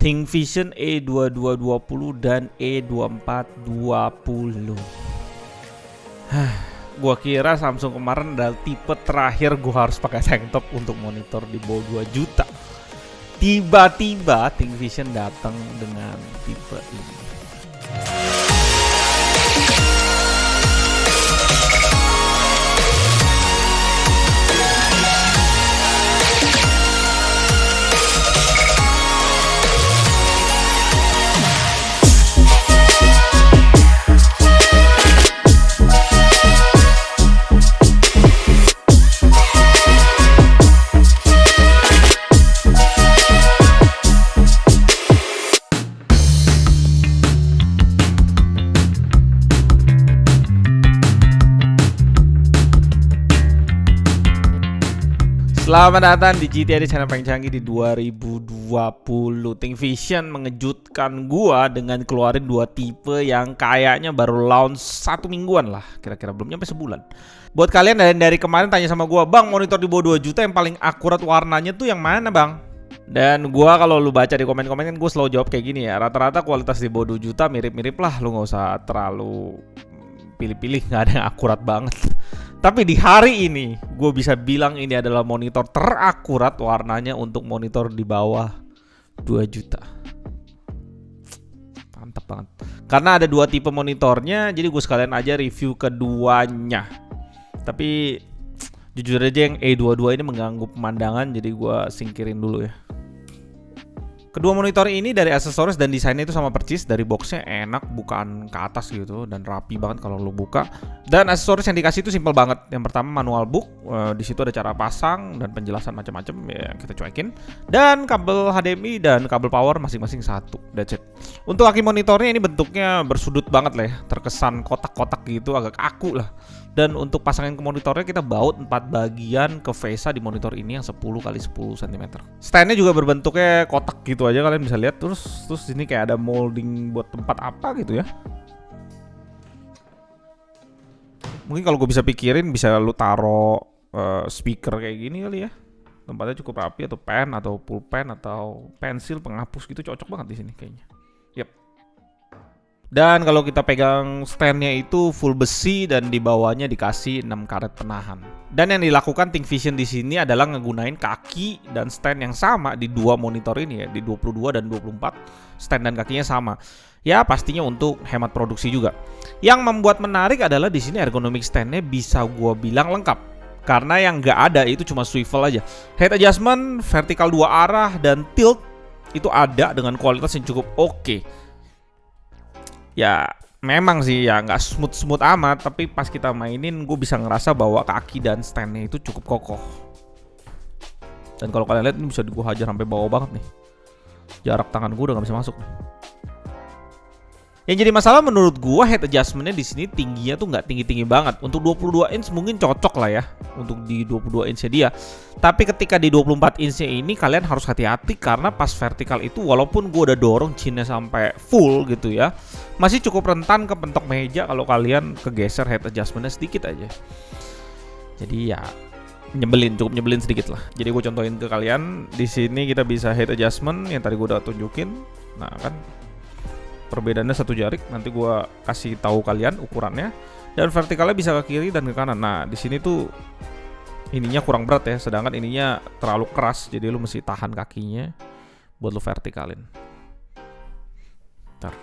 ThinkVision E2220 dan E2420. Gua kira Samsung kemarin adalah tipe terakhir gua harus pakai tank top untuk monitor di bawah 2 juta. Tiba-tiba ThinkVision datang dengan tipe ini. Selamat datang di GTA, di channel paling canggih di 2020. ThinkVision mengejutkan gua dengan keluarin dua tipe yang kayaknya baru launch 1 mingguan lah, kira-kira belum nyampe sebulan. Buat kalian dari kemarin tanya sama gua, "Bang, monitor di bawah 2 juta yang paling akurat warnanya tuh yang mana, Bang?" Dan gua kalau lu baca di komen-komen kan gua selalu jawab kayak gini ya. Rata-rata kualitas di bawah 2 juta mirip-mirip lah, lu nggak usah terlalu pilih-pilih, nggak ada yang akurat banget. Tapi di hari ini gue bisa bilang ini adalah monitor terakurat warnanya untuk monitor di bawah 2 juta. Mantap banget. Karena ada dua tipe monitornya, jadi gue sekalian aja review keduanya. Tapi jujur aja yang E22 ini mengganggu pemandangan, jadi gue singkirin dulu ya. Kedua monitor ini dari aksesoris dan desainnya itu sama persis. Dari boxnya enak, bukaan ke atas gitu, dan rapi banget kalau lo buka. Dan aksesoris yang dikasih itu simple banget. Yang pertama manual book, di situ ada cara pasang dan penjelasan macam-macam ya, kita cuekin. Dan kabel HDMI dan kabel power masing-masing satu. That's it. Untuk aki monitornya ini bentuknya bersudut banget lah ya, terkesan kotak-kotak gitu, agak kaku lah. Dan untuk pasangin ke monitornya kita baut 4 bagian ke VESA di monitor ini yang 10 x 10 cm. Standnya juga berbentuknya kotak gitu aja, kalian bisa lihat. Terus ini kayak ada molding buat tempat apa gitu ya. Mungkin kalau gue bisa pikirin bisa lu taro speaker kayak gini kali ya. Tempatnya cukup rapi, atau pen atau pulpen atau pensil penghapus gitu, cocok banget di sini kayaknya. Yep. Dan kalau kita pegang standnya itu full besi dan di bawahnya dikasih 6 karet penahan. Dan yang dilakukan ThinkVision di sini adalah ngegunain kaki dan stand yang sama di dua monitor ini ya, di 22 dan 24. Stand dan kakinya sama. Ya pastinya untuk hemat produksi juga. Yang membuat menarik adalah di sini ergonomik standnya bisa gua bilang lengkap. Karena yang nggak ada itu cuma swivel aja. Head adjustment, vertikal 2 arah dan tilt itu ada dengan kualitas yang cukup oke. Ya memang sih ya nggak smooth amat, tapi pas kita mainin gue bisa ngerasa bahwa kaki dan standnya itu cukup kokoh. Dan kalau kalian lihat ini bisa gue hajar sampai bawah banget nih. Jarak tangan gue udah nggak bisa masuk nih. Yang jadi masalah menurut gue head adjustmentnya di sini tingginya tuh nggak tinggi banget. Untuk 22 inch mungkin cocok lah ya, untuk di 22 inch dia. Tapi ketika di 24 inch ini kalian harus hati-hati karena pas vertikal itu walaupun gue udah dorong chinnya sampai full gitu ya, masih cukup rentan ke pentok meja kalau kalian kegeser head adjustmentnya sedikit aja. Jadi ya cukup nyebelin sedikit lah. Jadi gue contohin ke kalian, di sini kita bisa head adjustment yang tadi gue udah tunjukin. Nah kan perbedaannya 1 jari, nanti gue kasih tahu kalian ukurannya. Dan vertikalnya bisa ke kiri dan ke kanan. Nah di sini tuh ininya kurang berat ya, sedangkan ininya terlalu keras, jadi lu mesti tahan kakinya buat lu vertikalin. Ntar.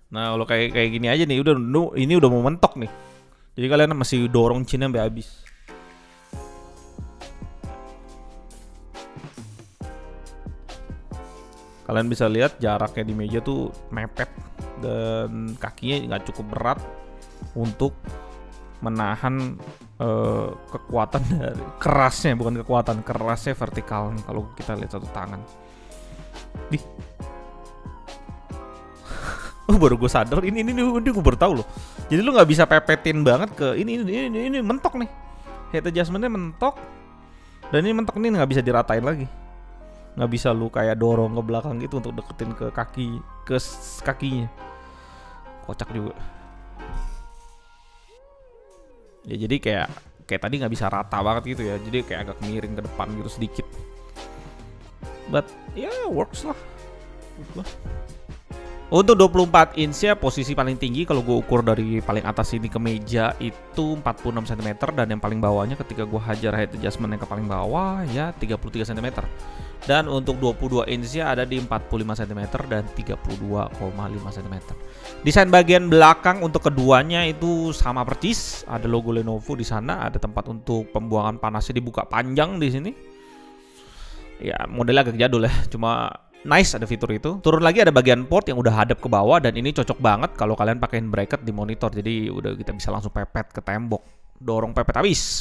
Nah kalau kayak gini aja nih, ini udah mau mentok nih. Jadi kalian masih dorong chinnya sampai habis. Kalian bisa lihat jaraknya di meja tuh mepet dan kakinya nggak cukup berat untuk menahan kekuatan dari kerasnya, bukan kekuatan, kerasnya vertikal nih kalau kita lihat satu tangan. Baru gue sadar ini gue baru tahu loh. Jadi lu nggak bisa pepetin banget ke ini mentok nih. Head adjustmentnya mentok dan ini mentok nih, nggak bisa diratain lagi. Nggak bisa lu kayak dorong ke belakang gitu untuk deketin ke kakinya. Kocak juga. Ya jadi kayak tadi nggak bisa rata banget gitu ya. Jadi kayak agak miring ke depan gitu sedikit. but works lah. Untuk 24 inch ya, posisi paling tinggi kalau gue ukur dari paling atas ini ke meja itu 46 cm, dan yang paling bawahnya ketika gue hajar height adjustment yang ke paling bawah ya 33 cm. Dan untuk 22 inch ya ada di 45 cm dan 32,5 cm. Desain bagian belakang untuk keduanya itu sama persis, ada logo Lenovo di sana, ada tempat untuk pembuangan panasnya dibuka panjang di sini. Ya modelnya agak jadul ya, cuma nice ada fitur itu. Turun lagi ada bagian port yang udah hadap ke bawah, dan ini cocok banget kalau kalian pakein bracket di monitor. Jadi udah kita bisa langsung pepet ke tembok, dorong pepet habis.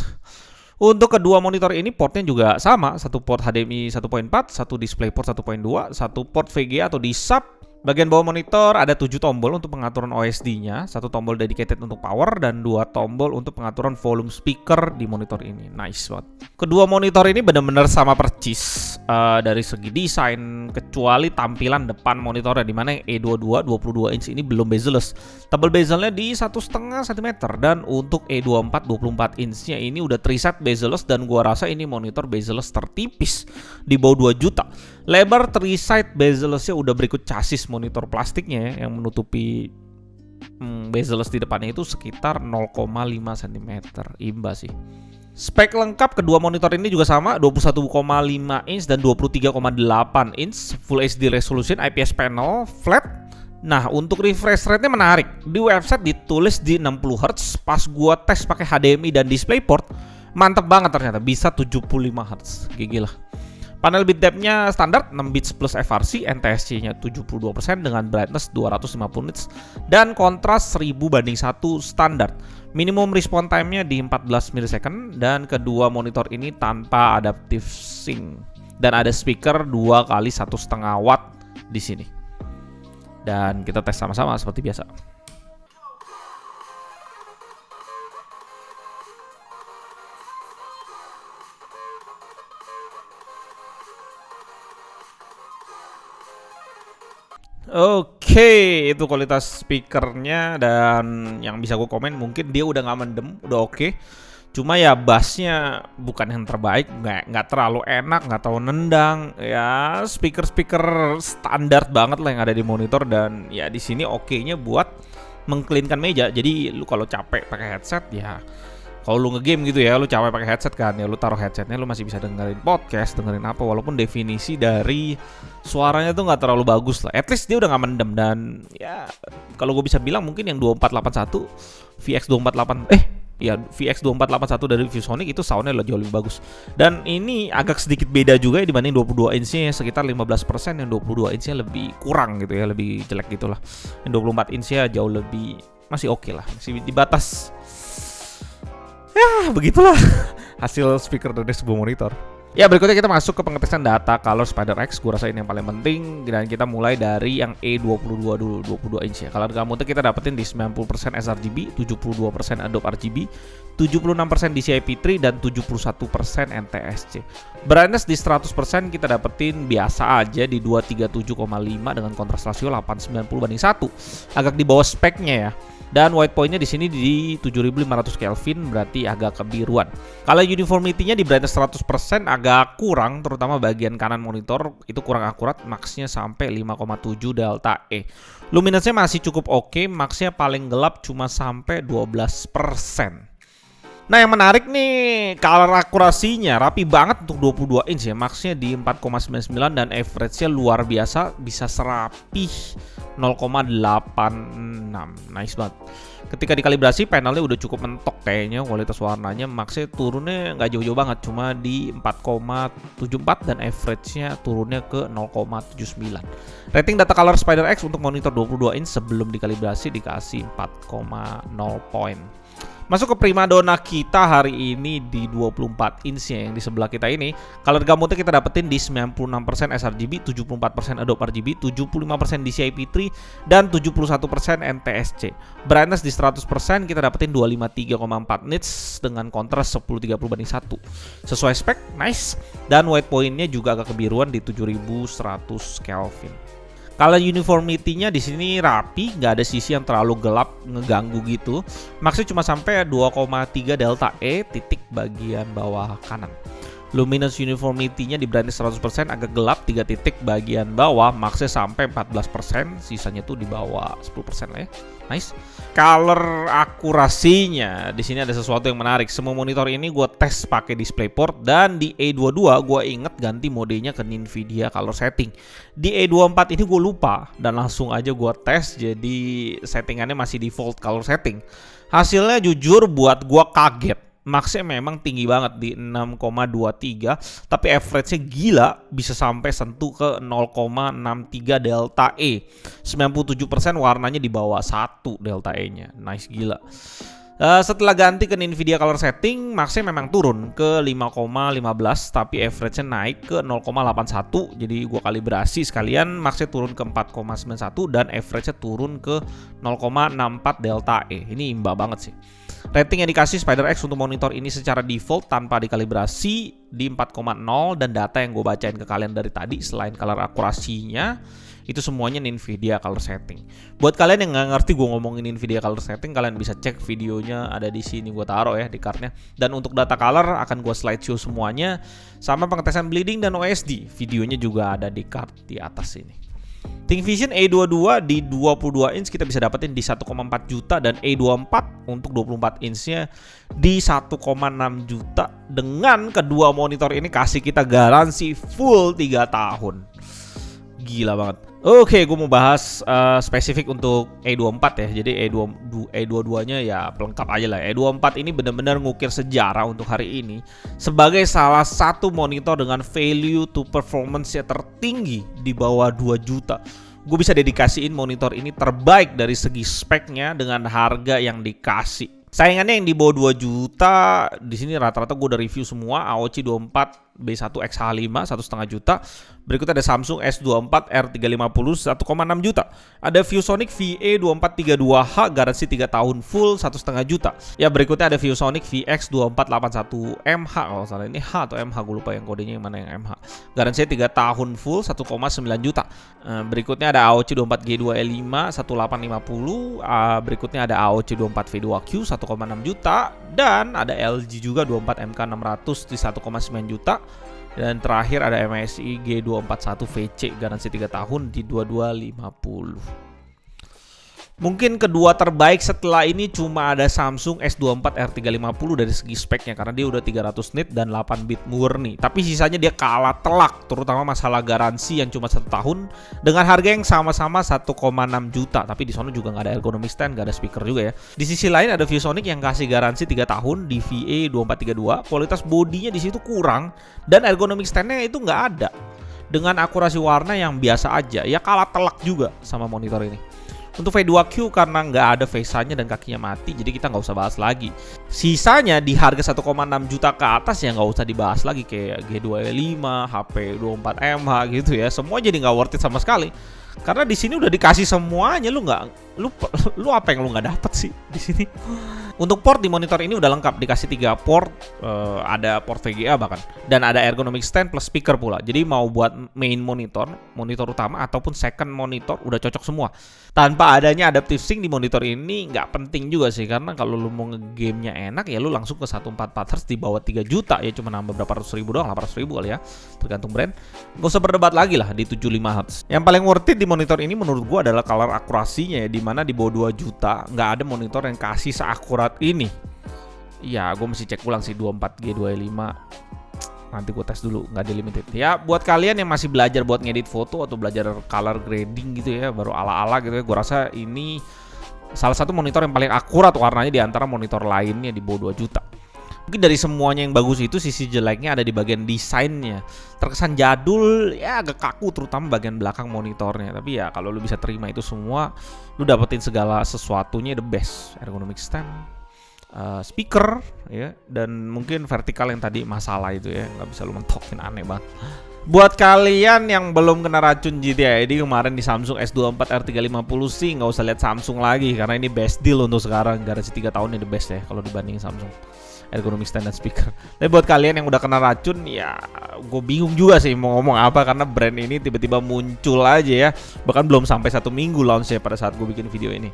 Untuk kedua monitor ini portnya juga sama, satu port HDMI 1.4, satu DisplayPort 1.2, satu port VGA atau DSUB. Bagian bawah monitor ada 7 tombol untuk pengaturan OSD-nya, satu tombol dedicated untuk power, dan 2 tombol untuk pengaturan volume speaker di monitor ini. Nice banget. Kedua monitor ini benar-benar sama persis dari segi desain, kecuali tampilan depan monitornya, di mana E22 22 inch ini belum bezel-less. Tebal bezelnya di 1,5 cm, dan untuk E24 24 inch-nya ini udah preset bezel-less, dan gua rasa ini monitor bezel-less tertipis di bawah 2 juta. Lebar 3-side bezel-less-nya udah berikut chassis monitor plastiknya ya, yang menutupi bezel-less di depannya itu sekitar 0,5 cm. Imba sih. Spek lengkap kedua monitor ini juga sama, 21,5 inch dan 23,8 inch, Full HD resolution, IPS panel, flat. Nah, untuk refresh rate-nya menarik. Di website ditulis di 60 Hz, pas gua tes pakai HDMI dan DisplayPort, mantep banget ternyata, bisa 75 Hz. Gigi lah. Panel bit depth-nya standar 6 bits plus FRC, NTSC-nya 72% dengan brightness 250 nits dan kontras 1000:1 standar. Minimum response time-nya di 14 millisecond, dan kedua monitor ini tanpa adaptive sync. Dan ada speaker 2 kali 1,5 watt di sini. Dan kita tes sama-sama seperti biasa. Oke, itu kualitas speakernya, dan yang bisa gue komen mungkin dia udah nggak mendem, udah oke. Cuma ya bassnya bukan yang terbaik, nggak terlalu enak, nggak terlalu nendang. Ya speaker standar banget lah yang ada di monitor, dan ya di sini oke-nya buat mengcleankan meja. Jadi lu kalau capek pakai headset ya, kalau lu ngegame gitu ya, lu capek pakai headset kan ya, lu taruh headsetnya, lu masih bisa dengerin podcast, dengerin apa, walaupun definisi dari suaranya tuh nggak terlalu bagus lah. At least dia udah nggak mendem, dan ya kalau gue bisa bilang mungkin yang 2481 VX2481 dari ViewSonic itu soundnya jauh lebih bagus. Dan ini agak sedikit beda juga ya dibanding 22 inch-nya, sekitar 15%. Yang 22 inch-nya lebih kurang gitu ya, lebih jelek gitu lah. Yang 24 inch-nya jauh lebih masih oke lah, masih di batas. Ya begitulah hasil speaker dari sebuah monitor. Ya berikutnya kita masuk ke pengetesan data Color SpiderX. Gue rasa ini yang paling penting, dan kita mulai dari yang E22 dulu, 22 inch ya. Color gamutnya kita dapetin di 90% sRGB, 72% Adobe RGB, 76% DCI-P3, dan 71% NTSC. Brightness di 100% kita dapetin biasa aja di 237,5 dengan kontras rasio 890:1. Agak di bawah speknya ya. Dan white point-nya di sini di 7500 Kelvin, berarti agak kebiruan. Kalau uniformity-nya di brightness 100% agak kurang, terutama bagian kanan monitor itu kurang akurat, max-nya sampai 5,7 delta E. Luminance-nya masih cukup oke, max-nya paling gelap cuma sampai 12%. Nah yang menarik nih, color akurasinya rapi banget untuk 22 inch ya, max-nya di 4,99 dan average-nya luar biasa, bisa serapih 0,86. Nice banget. Ketika dikalibrasi panelnya udah cukup mentok kayaknya, kualitas warnanya max-nya turunnya nggak jauh-jauh banget, cuma di 4,74 dan average-nya turunnya ke 0,79. Rating data Color SpiderX untuk monitor 22 inch sebelum dikalibrasi dikasih 4,0 poin. Masuk ke primadona kita hari ini di 24 inch ya, yang di sebelah kita ini. Color gamutnya kita dapetin di 96% sRGB, 74% Adobe RGB, 75% DCI-P3, dan 71% NTSC. Brightness di 100% kita dapetin 253,4 nits dengan kontras 1030:1. Sesuai spek, nice. Dan white point-nya juga agak kebiruan di 7100 Kelvin. Kalau uniformity-nya di sini rapi, nggak ada sisi yang terlalu gelap ngeganggu gitu. Maksudnya cuma sampai 2,3 delta E titik bagian bawah kanan. Luminance uniformity-nya di brightness 100%, agak gelap 3 titik bagian bawah, max-nya sampai 14%, sisanya tuh di bawah 10% lah ya. Nice. Color akurasinya di sini ada sesuatu yang menarik. Semua monitor ini gue tes pakai DisplayPort, dan di A22 gue inget ganti modenya ke Nvidia color setting. Di A24 ini gue lupa dan langsung aja gue tes, jadi settingannya masih default color setting. Hasilnya jujur buat gue kaget. Max-nya memang tinggi banget di 6,23, tapi average-nya gila, bisa sampai sentuh ke 0,63 delta E. 97% warnanya di bawah 1 delta E-nya. Nice, gila. Setelah ganti ke Nvidia color setting, max-nya memang turun ke 5,15, tapi average-nya naik ke 0,81. Jadi gua kalibrasi sekalian, max-nya turun ke 4,91 dan average-nya turun ke 0,64 delta E. Ini imbang banget sih. Rating yang dikasih SpiderX untuk monitor ini secara default tanpa dikalibrasi di 4,0, dan data yang gue bacain ke kalian dari tadi selain color akurasinya itu semuanya Nvidia color setting. Buat kalian yang nggak ngerti gue ngomongin Nvidia color setting, kalian bisa cek videonya, ada di sini gue taruh ya di cardnya. Dan untuk data color akan gue slideshow semuanya, sama pengetesan bleeding dan OSD, videonya juga ada di card di atas ini. ThinkVision A22 di 22 inch kita bisa dapetin di 1,4 juta, dan A24 untuk 24 inch-nya di 1,6 juta. Dengan kedua monitor ini kasih kita garansi full 3 tahun. Gila banget. Oke, gue mau bahas spesifik untuk A24 ya. Jadi A22-nya ya pelengkap aja lah. A24 ini benar-benar ngukir sejarah untuk hari ini sebagai salah satu monitor dengan value to performance yang tertinggi di bawah 2 juta. Gue bisa dedikasiin monitor ini terbaik dari segi speknya dengan harga yang dikasih. Saingannya yang di bawah 2 juta di sini rata-rata gue udah review semua. AOC 24 B1XH5 1,5 juta. Berikutnya ada Samsung S24 R350 1,6 juta. Ada ViewSonic VA2432H garansi 3 tahun full 1,5 juta. Ya, berikutnya ada ViewSonic VX2481MH, kalau salah ini H atau MH, gue lupa yang kodenya yang mana yang MH. Garansinya 3 tahun full 1,9 juta. Berikutnya ada AOC 24G2E5 1850. Berikutnya ada AOC 24V2Q 1,6 juta, dan ada LG juga 24MK600 di 1,9 juta. Dan terakhir ada MSI G241 VC garansi 3 tahun di 2250. Mungkin kedua terbaik setelah ini cuma ada Samsung S24 R350 dari segi speknya, karena dia udah 300 nit dan 8 bit murni. Tapi sisanya dia kalah telak, terutama masalah garansi yang cuma 1 tahun dengan harga yang sama-sama 1,6 juta. Tapi di sana juga nggak ada ergonomic stand, nggak ada speaker juga ya. Di sisi lain ada ViewSonic yang kasih garansi 3 tahun di VA2432. Kualitas bodinya di situ kurang dan ergonomic standnya itu nggak ada. Dengan akurasi warna yang biasa aja, ya kalah telak juga sama monitor ini. Untuk V2Q karena nggak ada face-nya dan kakinya mati, jadi kita nggak usah bahas lagi. Sisanya di harga 1,6 juta ke atas ya nggak usah dibahas lagi, kayak G2E5, HP 24MH gitu ya. Semua jadi nggak worth it sama sekali. Karena di sini udah dikasih semuanya, lu apa yang lu nggak dapet sih di sini? Untuk port di monitor ini udah lengkap, dikasih 3 port, ada port VGA bahkan, dan ada ergonomic stand plus speaker pula. Jadi mau buat main monitor utama ataupun second monitor udah cocok semua. Tanpa adanya adaptive sync di monitor ini nggak penting juga sih, karena kalau lu mau nge-gamenya enak ya lu langsung ke 144 Hz di bawah 3 juta ya, cuma nambah berapa ratus ribu doang, 800 ribu kali ya, tergantung brand. Gak usah berdebat lagi lah di 75 Hz. Yang paling worth it di monitor ini menurut gua adalah color akurasinya ya, dimana di bawah 2 juta nggak ada monitor yang kasih seakurat ini. Ya, gue mesti cek ulang sih 24G2E5. Nanti gue tes dulu, nggak di limited. Ya, buat kalian yang masih belajar buat ngedit foto atau belajar color grading gitu ya, baru ala-ala gitu ya, gue rasa ini salah satu monitor yang paling akurat warnanya di antara monitor lainnya di bawah 2 juta. Mungkin dari semuanya yang bagus itu, sisi jeleknya ada di bagian desainnya. Terkesan jadul, ya agak kaku terutama bagian belakang monitornya. Tapi ya kalau lu bisa terima itu semua, lu dapetin segala sesuatunya the best. Ergonomic stand, speaker ya, dan mungkin vertikal yang tadi masalah itu ya, nggak bisa lu mentokin, aneh banget. Buat kalian yang belum kena racun GTI ID kemarin di Samsung S24 R350 sih nggak usah lihat Samsung lagi, karena ini best deal untuk sekarang. Garansi 3 tahun ini the best ya kalau dibandingin Samsung. Ergonomic stand dan speaker. Tapi buat kalian yang udah kena racun, ya gue bingung juga sih mau ngomong apa, karena brand ini tiba-tiba muncul aja ya. Bahkan belum sampai 1 minggu launchnya pada saat gue bikin video ini.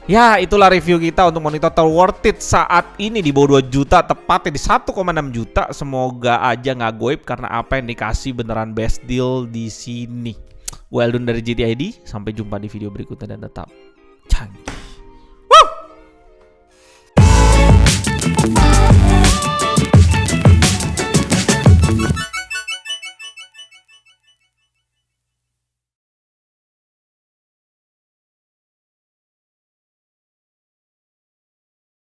Ya, itulah review kita untuk monitor terworth it saat ini di bawah 2 juta, tepatnya di 1,6 juta. Semoga aja nggak goib karena apa yang dikasih beneran best deal di sini. Well done dari GT ID. Sampai jumpa di video berikutnya dan tetap canggih.